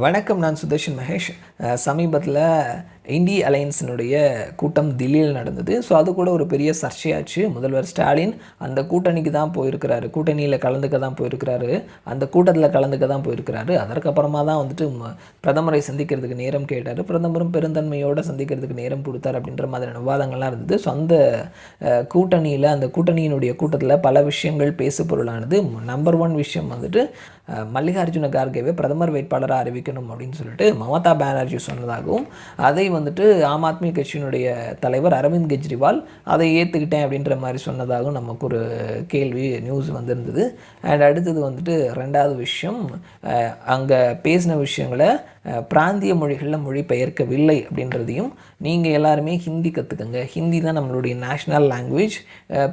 வணக்கம். நான் சுதர்ஷன் மகேஷ். சமீபத்தில் இண்டி அலையன்ஸினுடைய கூட்டம் தில்லியில் நடந்தது. ஸோ அது கூட ஒரு பெரிய சர்ச்சையாச்சு. முதல்வர் ஸ்டாலின் அந்த கூட்டணிக்கு தான் போயிருக்கிறாரு, கூட்டணியில் கலந்துக்க தான் போயிருக்கிறாரு, அந்த கூட்டத்தில் கலந்துக்க தான் போயிருக்கிறாரு. அதற்கப்புறமா தான் வந்துட்டு பிரதமரை சந்திக்கிறதுக்கு நேரம் கேட்டார். பிரதமரும் பெருந்தன்மையோடு சந்திக்கிறதுக்கு நேரம் கொடுத்தார் அப்படின்ற மாதிரியான விவாதங்கள்லாம் இருந்தது. ஸோ அந்த கூட்டணியில் அந்த கூட்டணியினுடைய கூட்டத்தில் பல விஷயங்கள் பேசு பொருளானது. நம்பர் 1 விஷயம் வந்துட்டு மல்லிகார்ஜுன கார்கேவை பிரதமர் வேட்பாளராக அறிவிக்கணும் அப்படின்னு சொல்லிட்டு மமதா பானர்ஜி சொன்னதாகவும், அதை வந்துட்டு ஆம் ஆத்மி கட்சியினுடைய தலைவர் அரவிந்த் கெஜ்ரிவால் அதை ஏற்றுக்கிட்டேன் அப்படின்ற மாதிரி சொன்னதாகவும் நமக்கு ஒரு கேள்வி நியூஸ் வந்திருந்தது. அண்ட் அடுத்தது வந்துட்டு 2வது விஷயம், அங்கே பேசின விஷயங்களை பிராந்திய மொழிகளில் மொழிபெயர்க்கவில்லை அப்படின்றதையும், நீங்கள் எல்லாருமே ஹிந்தி கற்றுக்கங்க, ஹிந்தி தான் நம்மளுடைய நேஷ்னல் லாங்குவேஜ்,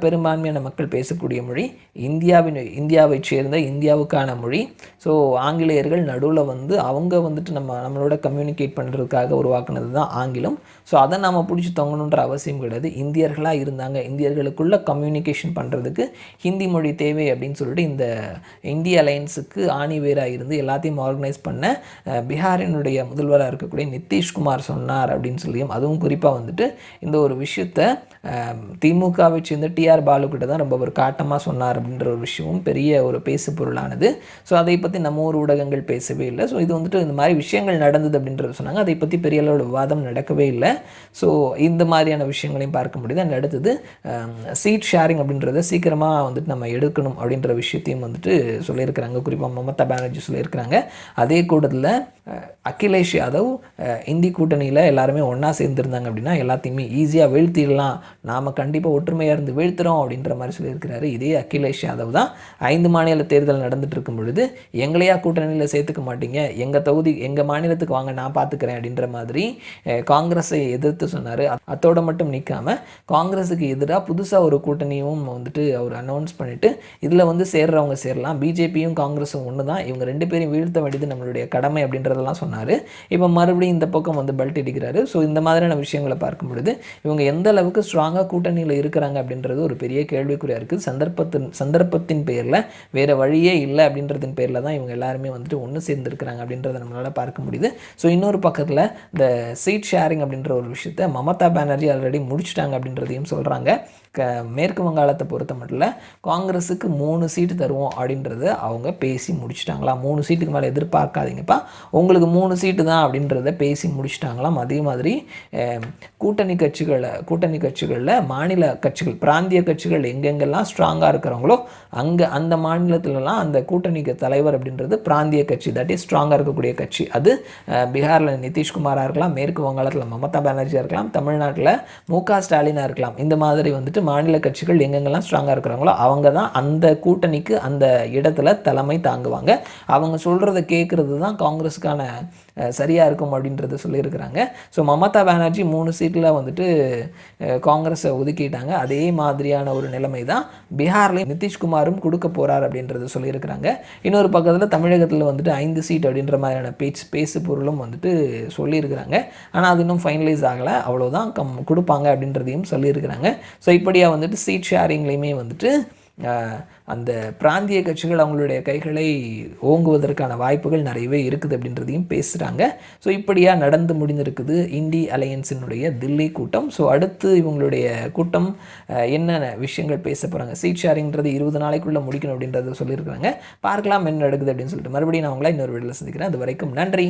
பெரும்பான்மையான மக்கள் பேசக்கூடிய மொழி, இந்தியாவை சேர்ந்த இந்தியாவுக்கான மொழி. ஸோ ஆங்கிலேயர்கள் நடுவில் வந்து அவங்க வந்துட்டு நம்மளோட கம்யூனிகேட் பண்ணுறதுக்காக உருவாக்குனது தான் ஆங்கிலம். ஸோ அதை நம்ம பிடிச்சி தொங்கணுன்ற அவசியம் கிடையாது. இந்தியர்களாக இருந்தாங்க, இந்தியர்களுக்குள்ள கம்யூனிகேஷன் பண்ணுறதுக்கு ஹிந்தி மொழி தேவை அப்படின்னு சொல்லிட்டு இந்த இந்திய அலையன்ஸுக்கு ஆணிவேராக இருந்து எல்லாத்தையும் ஆர்கனைஸ் பண்ண பீகாரினுடைய முதல்வராக இருக்கக்கூடிய நிதிஷ்குமார் சொன்னார் அப்படின்னு சொல்லியும், அதுவும் குறிப்பாக வந்துட்டு இந்த ஒரு விஷயத்தை திமுகவை சேர்ந்த டிஆர் பாலு கிட்ட தான் ரொம்ப ஒரு காட்டமாக சொன்னார் அப்படின்ற ஒரு விஷயமும் பெரிய ஒரு பேசு பொருளானது. ஸோ அதை பற்றி நம்ம ஊர் ஊடகங்கள் பேசவே இல்லை. ஸோ இது வந்துட்டு இந்த மாதிரி விஷயங்கள் நடந்தது அப்படின்றது சொன்னாங்க. அதை பற்றி பெரிய அளவோட விவாதம் நடக்கவே இல்லை. ஸோ இந்த மாதிரியான விஷயங்களையும் பார்க்க முடியுது. அண்ட் அடுத்தது சீட் ஷேரிங் அப்படின்றத சீக்கிரமாக வந்துட்டு நம்ம எடுக்கணும் அப்படின்ற விஷயத்தையும் வந்துட்டு சொல்லியிருக்கிறாங்க. குறிப்பாக மமதா பானர்ஜி சொல்லியிருக்கிறாங்க. அதே கூட்டத்தில் அகிலேஷ் யாதவ் இந்தி கூட்டணியில் எல்லாருமே ஒன்றா சேர்ந்துருந்தாங்க அப்படின்னா எல்லாத்தையுமே ஈஸியாக வீழ்த்திடலாம், நாம் கண்டிப்பாக ஒற்றுமையாக இருந்து வீழ்த்துறோம் அப்படின்ற மாதிரி சொல்லியிருக்கிறாரு. இதே அகிலேஷ் யாதவ் தான் 5 மாநில தேர்தல் நடந்துட்டு இருக்கும் பொழுது எங்களையா கூட்டணியில் சேர்த்துக்க மாட்டீங்க, எங்கள் தொகுதி எங்கள் மாநிலத்துக்கு வாங்க, நான் பார்த்துக்கிறேன் அப்படின்ற மாதிரி காங்கிரஸை எதிர்த்து சொன்னார். அத்தோடு மட்டும் நிற்காமல் காங்கிரஸுக்கு எதிராக புதுசாக ஒரு கூட்டணியும் வந்துட்டு அவர் அனௌன்ஸ் பண்ணிவிட்டு இதில் வந்து சேர்றவங்க சேரலாம், பிஜேபியும் காங்கிரஸும் ஒன்று தான், இவங்க 2 பேரையும் வீழ்த்த வேண்டியது நம்மளுடைய கடமை அப்படின்றதெல்லாம் சொன்னார். இப்போ மறுபடியும் இந்த பக்கம் வந்து பெல்ட் அடிக்கிறாரு. ஸோ இந்த மாதிரியான விஷயங்களை பார்க்கும் பொழுது இவங்க எந்த அளவுக்கு ஸ்ட்ராங்காக கூட்டணியில் இருக்கிறாங்க அப்படின்றது ஒரு பெரிய கேள்விக்குறியாக இருக்குது. சந்தர்ப்பத்தின் பேரில் வேறு வழியே இல்லை அப்படின்றதின் பேரில் தான் இவங்க எல்லாருமே வந்துட்டு ஒன்று சேர்ந்துருக்கிறாங்க அப்படின்றத நம்மளால் பார்க்க முடியுது. ஸோ இன்னொரு பக்கத்தில் இந்த சீட் ஷேரிங் அப்படின்ற ஒரு விஷயத்தை மமதா பானர்ஜி ஆல்ரெடி முடிச்சுட்டாங்க அப்படின்றதையும் சொல்கிறாங்க. மேற்கு வங்காளத்தை பொறுத்த மட்டும் காங்கிரஸுக்கு 3 சீட்டு தருவோம் அப்படின்றத அவங்க பேசி முடிச்சுட்டாங்களாம். 3 சீட்டுக்கு மேலே எதிர்பார்க்காதீங்கப்பா, உங்களுக்கு 3 சீட்டு தான் அப்படின்றத பேசி முடிச்சுட்டாங்களாம். அதே மாதிரி கூட்டணி கட்சிகளில் மாநில கட்சிகள், பிராந்திய கட்சிகள் எங்கெங்கெல்லாம் ஸ்ட்ராங்காக இருக்கிறவங்களோ அங்கே அந்த மாநிலத்திலலாம் அந்த கூட்டணிக்கு தலைவர் அப்படின்றது பிராந்திய கட்சி, தட் இஸ் ஸ்ட்ராங்காக இருக்கக்கூடிய கட்சி. அது பீகாரில் நிதிஷ்குமாராக இருக்கலாம், மேற்கு வங்காளத்தில் மமதா பானர்ஜியாக இருக்கலாம், தமிழ்நாட்டில் மு.க. ஸ்டாலினாக இருக்கலாம். இந்த மாதிரி வந்துட்டு மாநில கட்சிகள் எங்கெங்கெல்லாம் ஸ்ட்ராங்காக இருக்கிறாங்களோ அவங்க தான் அந்த கூட்டணிக்கு அந்த இடத்துல தலைமை தாங்குவாங்க. அவங்க சொல்கிறத கேட்குறது தான் காங்கிரஸுக்கான சரியாக இருக்கும் அப்படின்றத சொல்லியிருக்கிறாங்க. ஸோ மமதா பானர்ஜி 3 சீட்டில் வந்துட்டு காங்கிரஸை ஒதுக்கிட்டாங்க. அதே மாதிரியான ஒரு நிலைமை தான் பீகார்லேயும் நிதிஷ்குமாரும் கொடுக்க போகிறார் அப்படின்றத சொல்லியிருக்கிறாங்க. இன்னொரு பக்கத்தில் தமிழகத்தில் வந்துட்டு 5 சீட் அப்படின்ற மாதிரியான பேசு பொருளும் வந்துட்டு சொல்லியிருக்கிறாங்க. ஆனால் அது இன்னும் ஃபைனலைஸ் ஆகலை, அவ்வளோதான் கொடுப்பாங்க அப்படின்றதையும் சொல்லியிருக்கிறாங்க. ஸோ இப்படியாக வந்துட்டு சீட் ஷேரிங்லேயுமே வந்துட்டு அந்த பிராந்திய கட்சிகள் அவங்களுடைய கைகளை ஓங்குவதற்கான வாய்ப்புகள் நிறையவே இருக்குது அப்படின்றதையும் பேசுகிறாங்க. ஸோ இப்படியாக நடந்து முடிந்திருக்குது இண்டி அலையன்ஸினுடைய தில்லி கூட்டம். ஸோ அடுத்து இவங்களுடைய கூட்டம் என்னென்ன விஷயங்கள் பேச போகிறாங்க, சீட் ஷேரிங்கிறது 20 நாளைக்குள்ளே முடிக்கணும் அப்படின்றத சொல்லியிருக்கிறாங்க. பார்க்கலாம் என்ன நடக்குது அப்படின்னு சொல்லிட்டு மறுபடியும் நான் உங்களை இன்னொரு வீடியோவில் சந்திக்கிறேன். அது வரைக்கும் நன்றி.